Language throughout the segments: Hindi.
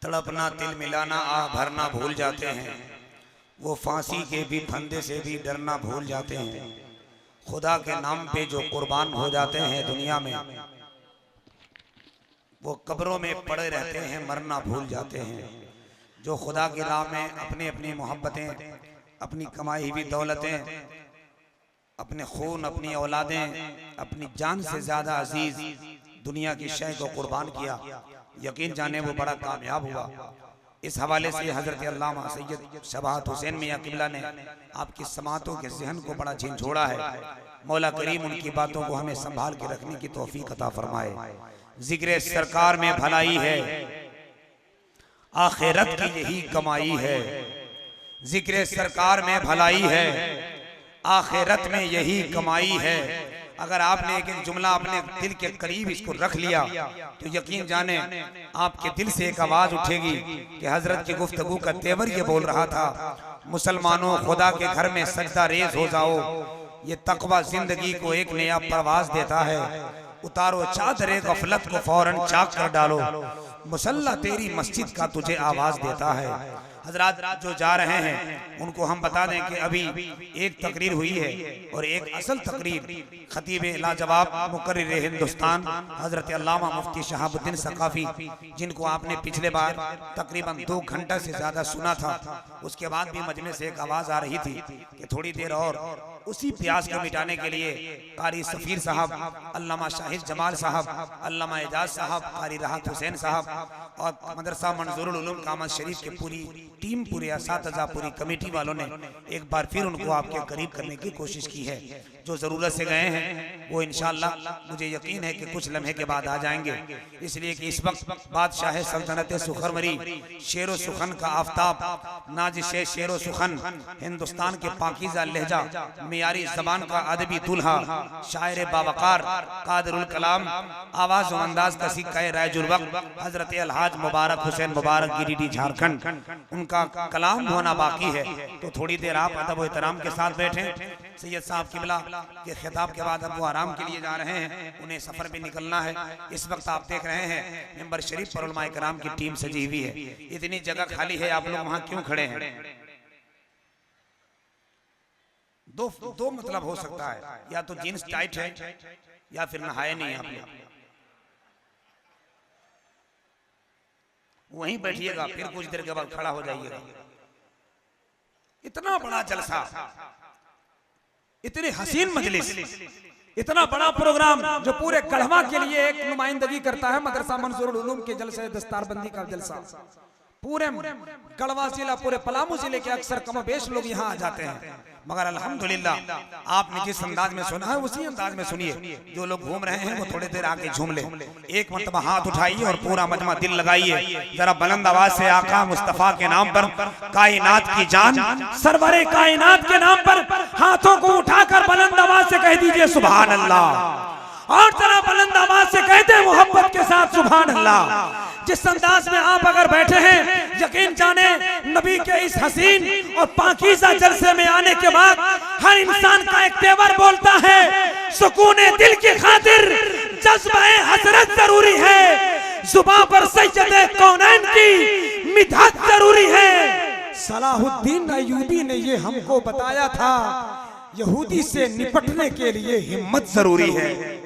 तड़पना तिल मिलाना आह भरना भूल जाते हैं, वो फांसी के भी फंदे से भी डरना भूल जाते हैं। खुदा के नाम पे जो कुर्बान हो जाते हैं दुनिया में, वो कब्रों में पड़े रहते हैं, मरना भूल जाते हैं। जो खुदा की राह में अपनी अपनी मोहब्बतें, अपनी कमाई हुई दौलतें, अपने खून, अपनी औलादें, अपनी जान से ज्यादा अजीज दुनिया की शय को कुर्बान किया, यकीन जाने वो बड़ा कामयाब हुआ। इस हवाले से हजरत अल्लामा सैयद शबाहत हुसैन मियां किबला ने आपकी समातों के जहन को बड़ा झिंझोड़ा है। मौला करीम उनकी बातों को हमें संभाल के रखने की तौफीक अता फरमाए। जिक्र सरकार में भलाई है, आखिरत की यही कमाई है। जिक्र सरकार में भलाई है, आखिरत में यही कमाई है। अगर आपने एक जुमला अपने दिल के करीब इसको रख लिया तो यकीन जाने आपके दिल से एक आवाज उठेगी कि हजरत की गुफ्तगू का तेवर ये बोल रहा था, मुसलमानों खुदा के घर में सजदा रेज हो जाओ। ये तकवा जिंदगी को एक नया परवाज देता है। उतारो चादरे गफलत को फौरन चाक कर डालो, मुसल्ला तेरी मस्जिद का तुझे आवाज देता है। हजरात जो जा रहे हैं उनको हम बता दें कि अभी एक तकरीर हुई है और एक असल तकरीर खतीब लाजवाब मुकर्रिर हिंदुस्तान हजरत अल्लामा मुफ्ती शहाबुद्दीन सकाफी, जिनको आपने पिछले बार तकरीबन 2 घंटा से ज्यादा सुना था, उसके बाद भी मजमे से एक आवाज आ रही थी कि थोड़ी देर और उसी प्यास को मिटाने के लिए कारी सफीर साहब, अल्लामा शाहिद जमाल साहब, अल्लामा एजाज साहब, कारी राहत हुसैन साहब और मदरसा मंजूरुल उलूम कामत शरीफ की पूरी टीम, पूरे असातिज़ा, पूरी कमेटी वालों ने एक बार फिर उनको आपके करीब करने की कोशिश की है। जो ज़रूरत से गए हैं वो इंशाअल्लाह मुझे यकीन है कि कुछ लम्हे के बाद आ जाएंगे, इसलिए कि इस वक्त बादशाह सल्तनत सुखरमरी, शेरो सुखन का आफ्ताब, नाजिश शेरो सुखन, हिंदुस्तान के पाकीज़ा लहजा, मियारी जबान का अदबी दुल्हा, शायर बावकार, कादरुल कलाम, आवाज़ व अंदाज का सिक्का राजुल वक्त हजरत अलहाज मुबारक हुसैन मुबारक गिरिडीह झारखंड, उनका कलाम होना बाकी है। तो थोड़ी देर आप अदब व एहतराम के साथ बैठें। सैयद साहब किबला के खिताब के बाद अब वो आराम के लिए जा रहे हैं, उन्हें सफर भी निकलना है। इस वक्त आप देख रहे हैं मेंबर शरीफ पर उलमाए कराम की टीम सजी हुई है। इतनी जगह खाली है, आप लोग वहां क्यों खड़े हैं? दो मतलब हो सकता है, या तो जीन्स टाइट है या फिर नहाए नहीं आप लोग। वहीं बैठिएगा, फिर कुछ देर के बाद खड़ा हो जाइएगा। इतना बड़ा जलसा, इतनी हसीन मजलिस, इतना बड़ा प्रोग्राम जो पूरे गढ़वा के लिए एक नुमाइंदगी करता है। मदरसा मंजूरुल उलूम के जलसे दस्तारबंदी का जलसा पूरे गढ़वा जिला, पूरे पलामू जिले के अक्सर कमोबेश लोग यहाँ आ जाते हैं, मगर अल्हम्दुलिल्लाह आपने जिस अंदाज में सुना है उसी अंदाज में सुनिए। जो लोग घूम रहे हैं वो थोड़ी देर आके झूम ले। एक मरतबा हाथ उठाइए और पूरा मजमा दिल लगाइए, जरा बुलंद आवाज से आका मुस्तफा के नाम पर, कायनात की जान सरवरे कायनात के नाम पर हाथों को उठाकर बुलंद आवाज से कह दीजिए सुभान अल्लाह। और जरा बुलंद आवाज से कहते हैं मोहब्बत के साथ सुभान अल्लाह। जिस अंदाज में आप अगर बैठे हैं, यकीन जाने नबी के इस हसीन और पाकीज़ा जलसे में आने के बाद हर इंसान का एक तेवर बोलता है, सुकूने दिल की खातिर जज्बे हसरत जरूरी है, जुबान पर सैयदे कौनैन की मिदहत जरूरी है। सलाहुद्दीन अय्यूबी ने ये हमको बताया था, यहूदी से निपटने के लिए हिम्मत जरूरी है।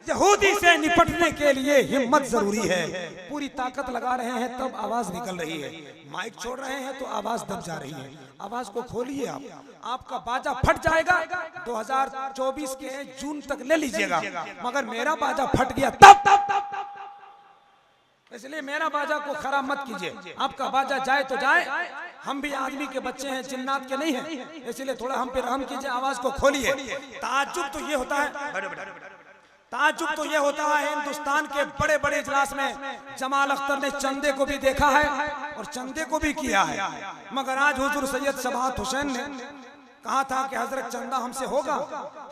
यहूदी से निपटने के लिए हिम्मत जरूरी है। पूरी ताकत लगा रहे हैं तब आवाज निकल रही है, माइक छोड़ रहे हैं तो आवाज दब जा रही है। आवाज को खोलिए आप, आपका बाजा फट जाएगा। 2024 के जून तक ले लीजिएगा, मगर मेरा बाजा फट गया तब, इसलिए मेरा बाजा को खराब मत कीजिए। आपका बाजा जाए तो जाए, हम भी आदमी के बच्चे हैं, जिन्नात के नहीं हैं, इसलिए थोड़ा हम पे रहम कीजिए, आवाज को खोलिए। ताज्जुब तो ये होता है, ताज्जुब तो ये होता है, हिंदुस्तान के बड़े बड़े इजलास में जमाल अख्तर ने चंदे को भी देखा है और चंदे को भी किया है, मगर आज हुजूर सैयद शबाहत हुसैन ने कहा था कि हजरत चंदा हमसे होगा,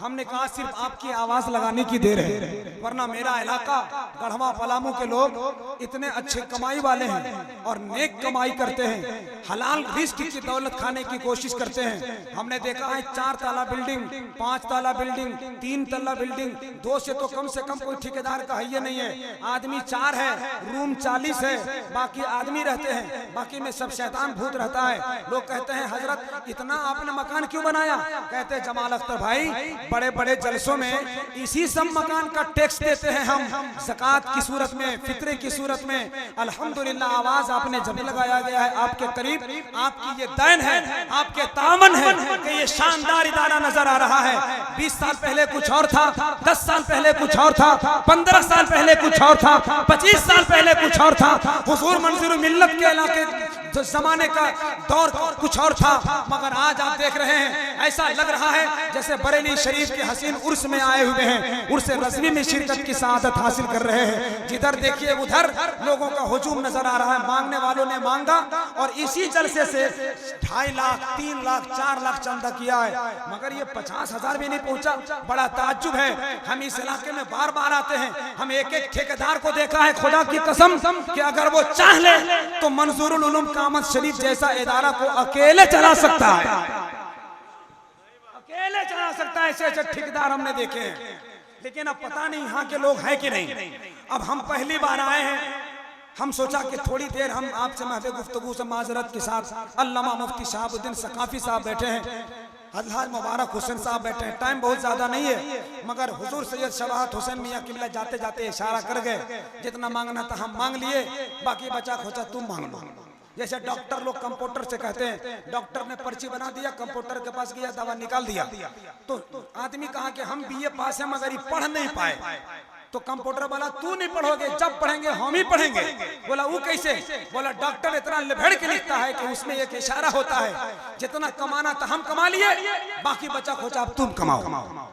हमने कहा सिर्फ आपकी आवाज लगाने की देर है, वरना मेरा इलाका गढ़वा पलामू के लोग इतने अच्छे कमाई वाले हैं और नेक कमाई करते हैं, हलाल रिस्क की दौलत खाने की कोशिश करते हैं। हमने देखा है 4 ताला बिल्डिंग, 5 ताला बिल्डिंग, 3 तल्ला बिल्डिंग, 2 से तो कम कोई ठेकेदार का है नहीं है। आदमी 4 है, रूम 40 है, बाकी आदमी रहते हैं, बाकी में सब शैतान भूत रहता है। लोग कहते हैं हजरत इतना आपने मकान क्यों बनाया? कहते हैं जमाल अख्तर भाई बड़े बड़े जलसों में इसी सब मकान का टैक्स देते हैं हम, ज़कात की सूरत में, फित्रे की सूरत में। अल्हम्दुलिल्लाह आवाज आपने जब लगाया गया है आपके करीब, आपकी ये दैन है, आपके तामन है कि ये शानदार इदारा नजर आ रहा है। 20 साल पहले कुछ और था, 10 साल पहले कुछ और था, 15 साल पहले कुछ और था, 25 साल पहले कुछ और था। हुजूर मंजूर मिल्लत के इलाके जो जमाने का दौर कुछ और था, मगर आज आप देख रहे हैं ऐसा लग रहा है जैसे बरेली शरीफ के हसीन उर्स में आए हुए हैं, उर्स रस्मी में शिरकत की सआदत हासिल कर रहे हैं। जिधर देखिए उधर लोगों का हुजूम नजर आ रहा है। मांगने वालों ने मांगा और इसी जलसे से 2.5 लाख, 3 लाख, 4 लाख चंदा किया है, मगर ये 50,000 भी नहीं पहुंचा। बड़ा ताज्जुब है। हम इस इलाके में बार बार आते हैं, हम एक एक ठेकेदार को देखा है खुदा की कसम कि अगर वो चाह ले तो मंजूरुल उलूम कामत शरीफ जैसा इदारा को अकेले चला सकता है, अकेले चला सकता है। ऐसे ठेकेदार हमने देखे हैं, लेकिन अब पता नहीं यहाँ के लोग हैं कि नहीं। अब हम पहली बार आए हैं, हम सोचा कि थोड़ी देर हम आपसे महफिल गुफ्तगू से माजरत के साथ अल्लामा मुफ्ती शहाबुद्दीन सकाफी साहब बैठे हैं, अलहाज मुबारक हुसैन साहब बैठे हैं। टाइम बहुत ज्यादा नहीं है, मगर हुजूर सैयद शबाहत हुसैन मियां किबला जाते जाते इशारा कर गए, जितना मांगना था हम मांग लिए, बाकी बचा खोचा तुम मांग लो। जैसे डॉक्टर लोग कंप्यूटर से कहते हैं, डॉक्टर ने पर्ची बना दिया, कंप्यूटर के पास गया, दवा निकाल दिया, तो आदमी कहा कि हम बीए पास है मगर ये पढ़ नहीं पाए, तो कंप्यूटर बोला तू नहीं पढ़ोगे, जब पढ़ेंगे हम ही पढ़ेंगे। बोला वो कैसे? बोला डॉक्टर इतना लिभड़ के लिखता है कि उसमें एक इशारा होता है, जितना कमाना था हम कमा लिए, बाकी बचा खोचा अब तुम कमाओ।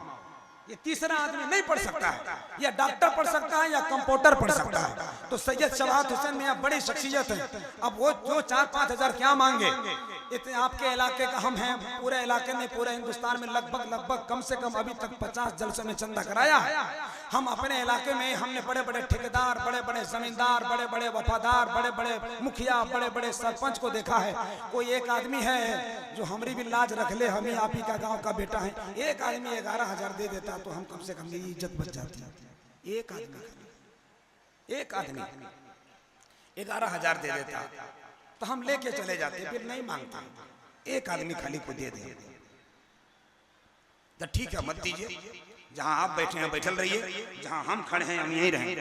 ये तीसरा आदमी नहीं पढ़ सकता है, या डॉक्टर पढ़ सकता है या कंप्यूटर पढ़ सकता है। तो सैयद शबाहत हुसैन मियां बड़ी शख्सियत है। अब वो जो 4-5 हजार क्या मांगे, इतने आपके इलाके का हम हैं, पूरे इलाके में, पूरे हिंदुस्तान में लगभग कम से कम अभी तक 50 जलसों में चंदा कराया है। हम अपने इलाके में हमने बड़े बड़े ठेकेदार, बड़े बड़े जमींदार, बड़े बड़े वफादार, बड़े बड़े मुखिया, बड़े बड़े सरपंच को देखा है। कोई एक आदमी है जो हमारी भी लाज रख ले, हम ही आप ही का गाँव का बेटा है, एक आदमी 11,000 दे देता तो हम कम से कम मेरी इज्जत बच जाती है। एक आदमी 11,000 दे देता तो हम लेके चले जाते, फिर नहीं मांगते। एक आदमी खाली को दे दे तो ठीक है, मत दीजिए, जहां आप बैठे हैं बैठल रहिए, जहां हम खड़े हैं हम यहीं रहें।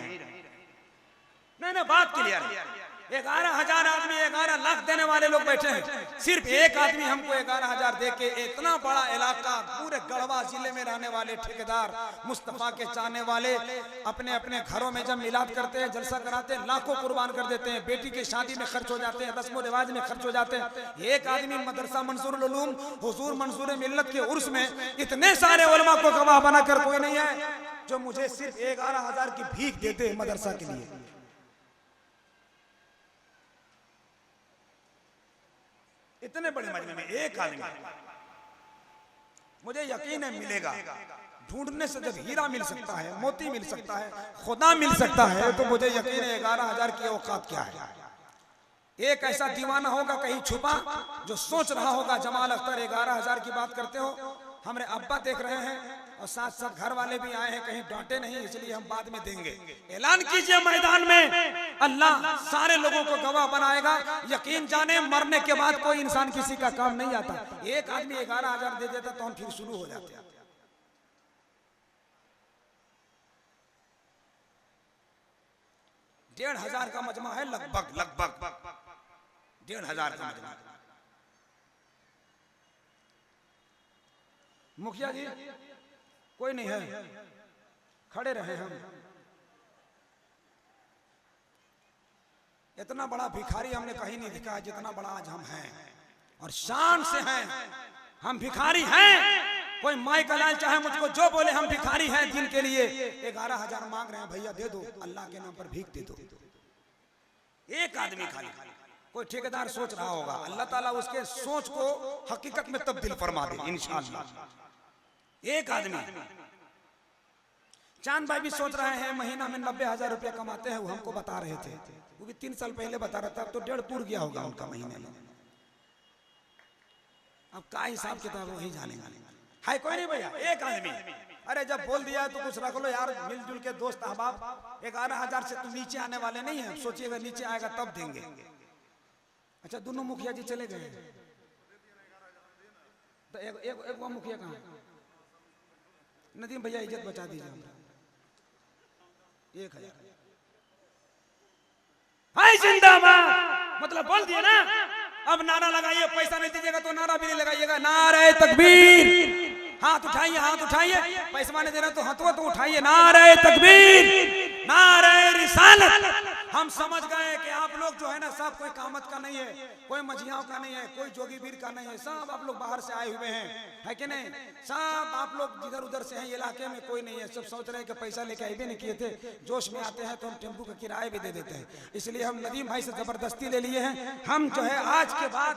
नहीं बात क्लियर है। 11,000 आदमी 11 लाख देने वाले लोग बैठे हैं, सिर्फ एक आदमी हमको 11,000 दे के इतना बड़ा इलाका, पूरे गढ़वा जिले में रहने वाले ठेकेदार, मुस्तफा के चाहने वाले अपने अपने घरों में जब मिलाद करते हैं, जलसा कराते हैं, लाखों कुर्बान कर देते हैं, बेटी की शादी में खर्च हो जाते हैं, रस्म रिवाज में खर्च हो जाते हैं। एक आदमी मदरसा मंसूरुल उलूम हुजूर मंसूर मिल्लत के उर्स में इतने सारे उलमा को गवाह बनाकर कोई नहीं है जो मुझे सिर्फ 11,000 की भीख देते हैं मदरसा के लिए। इतने बड़े मजमे में एक आदमी, मुझे यकीन है मिलेगा। ढूंढने से जब हीरा मिल सकता है, मोती मिल सकता है, खुदा मिल सकता है, तो मुझे यकीन है 11,000 की औकात क्या है। एक ऐसा दीवाना होगा कहीं छुपा जो सोच रहा होगा जमाल अख्तर 11,000 की बात करते हो, हमारे अब्बा देख रहे हैं और साथ साथ घर वाले भी आए हैं, कहीं डांटे नहीं, इसलिए हम बाद में देंगे। ऐलान कीजिए मैदान में, अल्लाह सारे लोगों को गवाह बनाएगा। यकीन जाने मरने के बाद कोई इंसान किसी का काम नहीं आता। एक आदमी 11,000 दे देता तो हम फिर शुरू हो जाते। 1,500 का मजमा है, लगभग 1,500 का मजमा। मुखिया जी कोई नहीं है, खड़े रहे हम। इतना बड़ा भिखारी हमने कहीं नहीं दिखा जितना बड़ा आज हम हैं, और शान से हैं। हम भिखारी हैं, कोई माई का लाल चाहे मुझको जो बोले, हम भिखारी हैं दिन के लिए। 11,000 मांग रहे हैं, भैया दे दो, अल्लाह के नाम पर भीख दे दो। एक आदमी खाली कोई ठेकेदार सोच रहा होगा, अल्लाह ताला उसके सोच को हकीकत में तब्दील फरमा दे इंशाअल्लाह। एक आदमी चांद भाई भी सोच रहे हैं महीना में 90,000 रुपया कमाते हैं, वो हमको बता रहे थे, वो भी 3 साल पहले बता रहा था, तो 1.5 पूर गया होगा उनका महीने में। अब का हिसाब किताब वही जानेगा है, कोई नहीं भैया। एक आदमी अरे जब बोल दिया तो कुछ रख लो यार, मिलजुल के दोस्त अहबाब। 11,000 से तुम नीचे आने वाले नहीं है, सोचिएगा नीचे आएगा तब देंगे। अच्छा दोनों मुखिया जी चले गए, तो एक वो मुखिया कहाँ? नदीम भैया इज्जत बचा दीजिए। 1,000 हाय जिंदाबाद, मतलब बोल दिया ना। अब नारा लगाइए, पैसा नहीं दीजिएगा तो नारा भी नहीं लगाइएगा। नारे तकबीर, हाथ उठाइए, हाथ उठाइए। पैसा नहीं देना तो हाथों तो उठाइए। नारे तकबीर, नारे रिसालत। हम समझ गए कि आप लोग जो है ना सब कोई कामत का नहीं है, कोई मझियाओं का नहीं है, कोई जोगीबीर का नहीं है, सब आप लोग बाहर से आए हुए हैं, है कि नहीं? सब आप लोग इधर उधर से हैं, इलाके में कोई नहीं है। सब सोच रहे हैं कि पैसा लेके आए भी नहीं किए थे, जोश में आते हैं तो हम टेम्पू का किराया भी दे देते हैं। इसलिए हम नदीम भाई से जबरदस्ती ले लिए हैं। हम जो है आज के बाद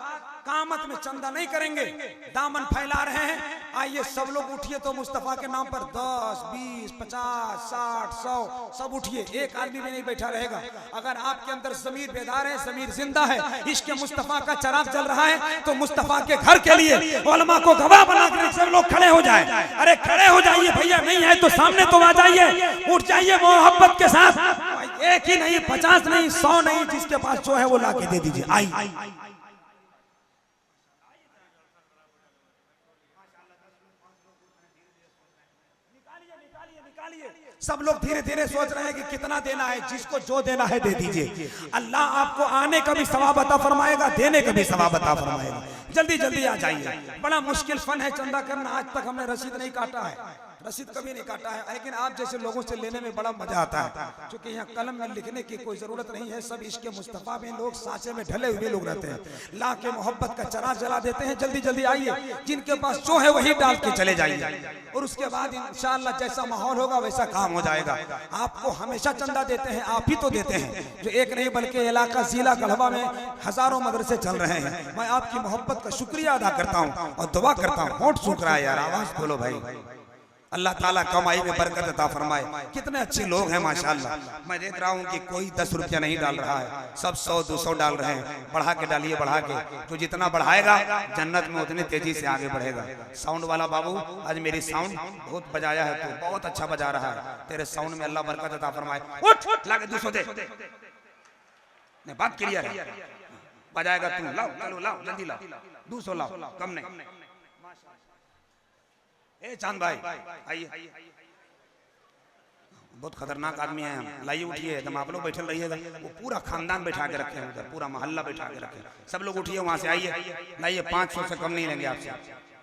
कामत में चंदा नहीं करेंगे, दामन फैला रहे हैं। आइए सब लोग उठिए तो मुस्तफा के नाम पर 10, 20, 50, 60, 100 सब उठिए, एक आदमी भी नहीं बैठा रहेगा। अगर आपके अंदर ज़मीर बेदार है, ज़मीर जिंदा है, इश्क मुस्तफा का चराग चल रहा है, तो मुस्तफा के घर के लिए उलमा को गवाह बनाकर सब लोग खड़े हो जाए। अरे खड़े हो जाइए भैया, नहीं है तो सामने तो आ जाइए, उठ जाइए मोहब्बत के साथ। एक ही नहीं, 50 नहीं, 100 नहीं, जिसके पास जो है वो ला के दे दीजिए। आई सब लोग धीरे धीरे सोच रहे हैं कि कितना देना है, जिसको जो देना है दे दीजिए। अल्लाह आपको आने का भी सवाब अता फरमाएगा, देने का भी सवाब अता फरमाएगा। जल्दी जल्दी आ जाइए। बड़ा मुश्किल फन है चंदा करना, आज तक हमने रसीद नहीं काटा है, रसीद कभी नहीं काटा है, लेकिन आप जैसे लोगों से लेने में बड़ा मजा आता है, क्योंकि यहाँ कलम में लिखने की कोई जरूरत नहीं है। सब इश्क मुस्तफा में लोग सांचे में ढले हुए लोग रहते हैं, ला के मोहब्बत का चराग जला देते हैं। जल्दी जल्दी आइए, जिनके पास जो है वही डाल के चले जाइए, और उसके बाद इंशाअल्लाह जैसा माहौल होगा वैसा काम हो जाएगा। आपको हमेशा चंदा देते हैं, आप ही तो देते हैं, जो एक नहीं बल्कि इलाका जिला गढ़वा में हजारों मदरसे चल रहे हैं। मैं आपकी मोहब्बत का शुक्रिया अदा करता हूँ और दुआ करता हूँ। होठ सूख रहा है यार, आवाज बोलो भाई। अल्लाह ताला कमाई में बरकत अता फरमाए। कितने अच्छे लोग हैं माशाअल्लाह। मैं देख रहा हूँ कि कोई 10 रुपया नहीं डाल रहा है, सब 100, 200 डाल रहे हैं। बढ़ा के डालिए, बढ़ा के, जो जितना बढ़ाएगा जन्नत में उतनी तेजी से आगे बढ़ेगा। साउंड वाला बाबू, आज मेरी साउंड बहुत बजाया है, तो बहुत अच्छा बजा रहा है। तेरे साउंड में अल्लाह बरकत अता फरमाए। उठ ला के 200 दे, बात क्लियर है। बजाएगा तू, लाओ चलो लाओ जल्दी लाओ, 200 लाओ, कम नहीं। ए चांद भाई आइए, बहुत खतरनाक आदमी है हम, लाइए उठिए। एकदम आप लोग बैठे रहिएगा, वो पूरा खानदान बैठा के रखे हैं उधर, पूरा मोहल्ला बैठा के रखे। सब लोग उठिए, वहां से आइए, लाइए। 500 से कम नहीं लेंगे आपसे।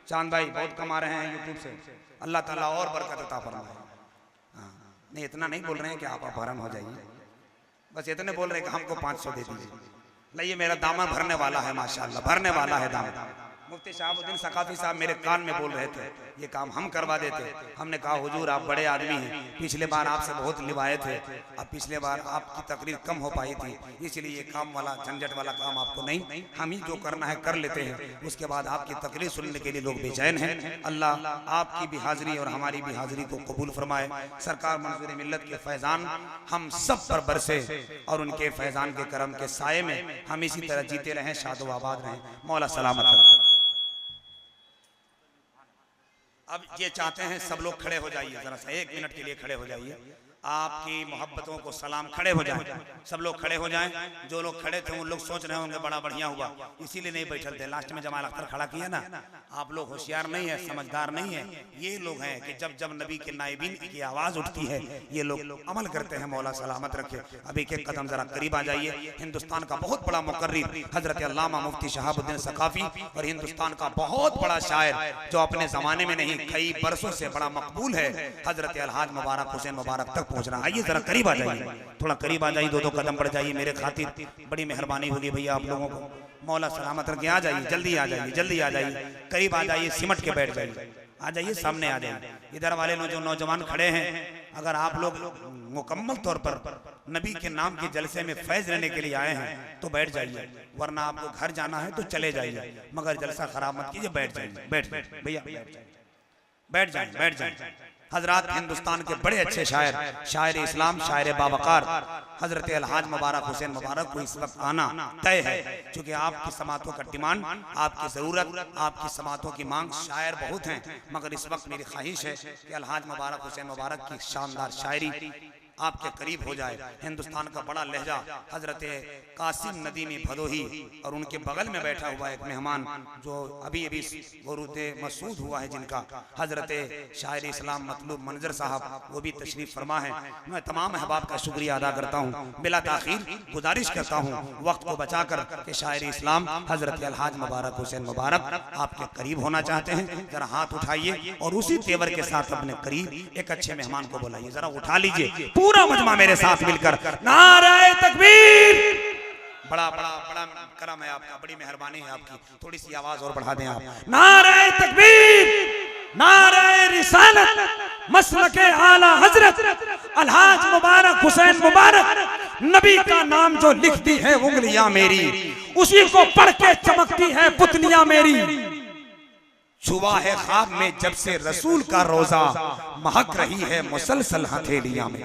चांद भाई बहुत कमा रहे हैं यूट्यूब से, अल्लाह ताला और बरकत अता फरमाए। नहीं इतना नहीं बोल रहे हैं कि आप अपहरण हो जाइए, बस इतने बोल रहे हैं कि हमको 500 दे दीजिए। लाइए, मेरा दामन भरने वाला है माशाअल्लाह, भरने वाला है दामन। मुफ्ती शहाबुद्दीन सकाफी साहब मेरे कान में बोल रहे थे, ये काम हम करवा देते। हमने कहा हुजूर आप बड़े आदमी हैं, पिछले बार आपसे बहुत लिवाए थे, अब पिछले बार आपकी तकरीर कम हो पाई थी, इसलिए ये काम वाला झंझट वाला काम आपको नहीं, हम ही जो करना है कर लेते हैं। उसके बाद आपकी तकरीर सुनने के लिए लोग बेचैन हैं। अल्लाह आपकी भी हाजिरी और हमारी भी हाजिरी को कबूल फरमाए। सरकार मंजूर मिल्लत के फैजान हम सब पर बरसे और उनके फैजान के करम के साये में हम इसी तरह जीते रहें, शादो आबाद रहें। मौला सलामत रखे। अब ये चाहते हैं सब लोग खड़े हो जाइए, जरा सा 1 मिनट के लिए खड़े हो जाइए। आपकी मोहब्बतों को सलाम, खड़े हो जाएं, सब लोग खड़े हो जाएं। जो लोग खड़े थे उन लोग सोच रहे होंगे बड़ा बढ़िया हुआ, इसीलिए नहीं बैठे थे। लास्ट में जमाल अख्तर खड़ा किया ना। आप लोग होशियार नहीं है, समझदार नहीं है। ये लोग हैं कि जब जब नबी के नाइबीन की आवाज उठती है ये लोग अमल करते हैं। मौला सलामत रखे। अब एक एक कदम जरा करीब आ जाइए। हिंदुस्तान का बहुत बड़ा मुकर्रिर हजरत अल्लामा मुफ्ती शहाबुद्दीन सकाफी और हिंदुस्तान का बहुत बड़ा शायर जो अपने जमाने में नहीं कई बरसों से बड़ा मकबूल है, हजरत अलहाज मुबारक हुसैन मुबारक तक पहुंच रहा। आइए जरा करीब आ जाइए, थोड़ा करीब आ जाइए, 2-2 कदम बढ़ जाइए। मेरे खातिर बड़ी मेहरबानी होगी भैया आप लोगों को। मौला सलामत रखे। आ जाइए, जल्दी आ जाइए, जल्दी आ जाइए, करीब आ जाइए, सिमट के बैठ जाइए, आ जाइए, सामने आ जाइए। इधर वाले जो नौजवान खड़े हैं अगर आप लोग मुकम्मल तौर पर नबी के नाम के जलसे में फैज लेने के लिए आए हैं तो बैठ जाइए, वरना आपको घर जाना है तो चले जाइए, मगर जलसा खराब मत कीजिए। बैठ जाइए, बैठ भैया, बैठ जाइए, बैठ जाइए। हजरात, हिंदुस्तान के बड़े अच्छे शायर, शायर इस्लाम, शायर बावकार हजरत अलहाज मुबारक हुसैन मुबारक को इस वक्त आना तय है, क्योंकि आपकी समातों का डिमांड, आपकी जरूरत, आपकी समातों की मांग शायर बहुत हैं, मगर इस वक्त मेरी ख्वाहिश है कि अलहाज मुबारक हुसैन मुबारक की शानदार शायरी आपके करीब हो जाए। हिंदुस्तान का बड़ा लहजा हजरत कासिम नदीमी भदोही और उनके बगल में बैठा हुआ एक मेहमान जो अभी अभी वरूद मसूद हुआ है, जिनका हजरत शायर इस्लाम मतलूब मंजर साहब, वो भी तशरीफ फरमा है। मैं तमाम अहबाब का शुक्रिया अदा करता हूँ। बिला ताखीर गुजारिश करता हूँ वक्त को बचाकर कि शायर इस्लाम हजरत अलहाज मुबारक हुसैन मुबारक आपके करीब होना चाहते हैं, जरा हाथ उठाइए और उसी तेवर के साथ अपने करीब एक अच्छे मेहमान को बुलाइए। जरा उठा लीजिए पूरा मजमा मेरे साथ मिलकर नारे तकबीर। बड़ा बड़ा बड़ा करम है आपका, बड़ी मेहरबानी है आपकी, थोड़ी सी आवाज और बढ़ा दें आप। नारे तकबीर, नारे रिसालत, मसलके आला हजरत अलहाज मुबारक हुसैन मुबारक। नबी का नाम जो लिखती है उंगलियां मेरी, उसी को पढ़ के चमकती है पुतलियां मेरी। छुआ है ख्वाब में जब से रसूल का रोजा, महक रही है मुसलसल हथेलियां में।